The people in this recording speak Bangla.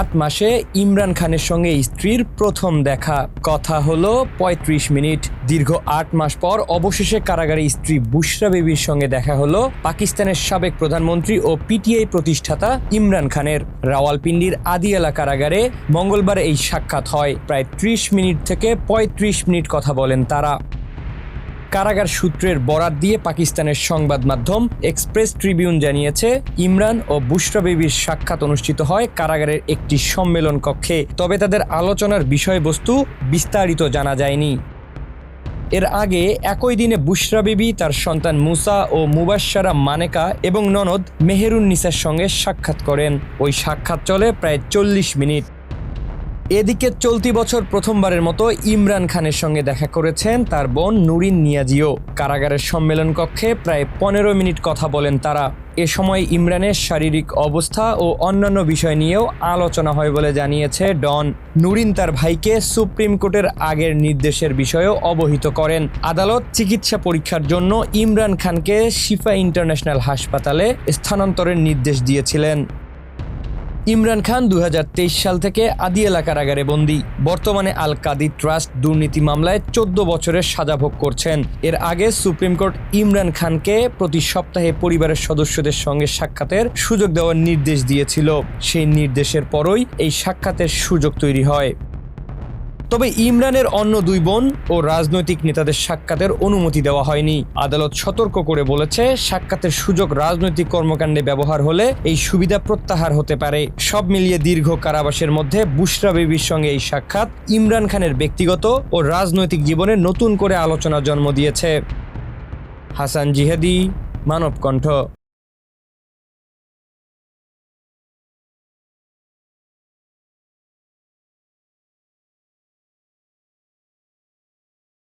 8 মাসে ইমরান খানের সঙ্গে স্ত্রীর প্রথম দেখা। কথা হলো ৩৫ মিনিট। দীর্ঘ ৮ মাস পর অবশেষে কারাগারে স্ত্রী বুশরা বেবির সঙ্গে দেখা হলো পাকিস্তানের সাবেক প্রধানমন্ত্রী ও পিটিআই প্রতিষ্ঠাতা ইমরান খানের। রাওয়ালপিন্ডির আদিয়ালা কারাগারে মঙ্গলবার এই সাক্ষাৎ হয়। প্রায় ৩০ মিনিট থেকে ৩৫ মিনিট কথা বলেন তারা। কারাগার সূত্রের বরাত দিয়ে পাকিস্তানের সংবাদ মাধ্যম এক্সপ্রেস ট্রিবিউন জানিয়েছে, ইমরান ও বুশরা বেবির সাক্ষাৎ অনুষ্ঠিত হয় কারাগারের একটি সম্মেলন কক্ষে। তবে তাদের আলোচনার বিষয়বস্তু বিস্তারিত জানা যায়নি। এর আগে একই দিনে বুশরা বেবি তার সন্তান মুসা ও মুবাশশারা মানেকা এবং ননদ মেহেরুন নিসার সঙ্গে সাক্ষাৎ করেন। ওই সাক্ষাৎ চলে প্রায় ৪০ মিনিট। এদিকে চলতি বছর প্রথমবারের মতো ইমরান খানের সঙ্গে দেখা করেছেন তার বোন নুরিন নিয়াজিও। কারাগারের সম্মেলন কক্ষে প্রায় ১৫ মিনিট কথা বলেন তারা। এ সময় ইমরানের শারীরিক অবস্থা ও অন্যান্য বিষয় নিয়েও আলোচনা হয় বলে জানিয়েছে ডন। নুরিন তার ভাইকে সুপ্রিম কোর্টের আগের নির্দেশের বিষয়েও অবহিত করেন। আদালত চিকিৎসা পরীক্ষার জন্য ইমরান খানকে শিফা ইন্টারন্যাশনাল হাসপাতালে স্থানান্তরের নির্দেশ দিয়েছিলেন। ইমরান খান ২০২৩ সাল থেকে আদিয়ালা কারাগারে বন্দী। বর্তমানে আল কাদি ট্রাস্ট দুর্নীতি মামলায় ১৪ বছরের সাজা ভোগ করছেন। এর আগে সুপ্রিম কোর্ট ইমরান খানকে প্রতি সপ্তাহে পরিবারের সদস্যদের সঙ্গে সাক্ষাতের সুযোগ দেওয়ার নির্দেশ দিয়েছিল। সেই নির্দেশের পরই এই সাক্ষাতের সুযোগ তৈরি হয়। তবে ইমরানের অন্য দুই বোন ও রাজনৈতিক নেতাদের সাক্ষাতের অনুমতি দেওয়া হয়নি। আদালত সতর্ক করে বলেছে, সাক্ষাতের সুযোগ রাজনৈতিক কর্মকাণ্ডে ব্যবহার হলে এই সুবিধা প্রত্যাহার হতে পারে। সব মিলিয়ে দীর্ঘ কারাবাসের মধ্যে বুশরা বেবির সঙ্গে এই সাক্ষাৎ ইমরান খানের ব্যক্তিগত ও রাজনৈতিক জীবনে নতুন করে আলোচনা জন্ম দিয়েছে। হাসান জিহাদি, মানবকণ্ঠ।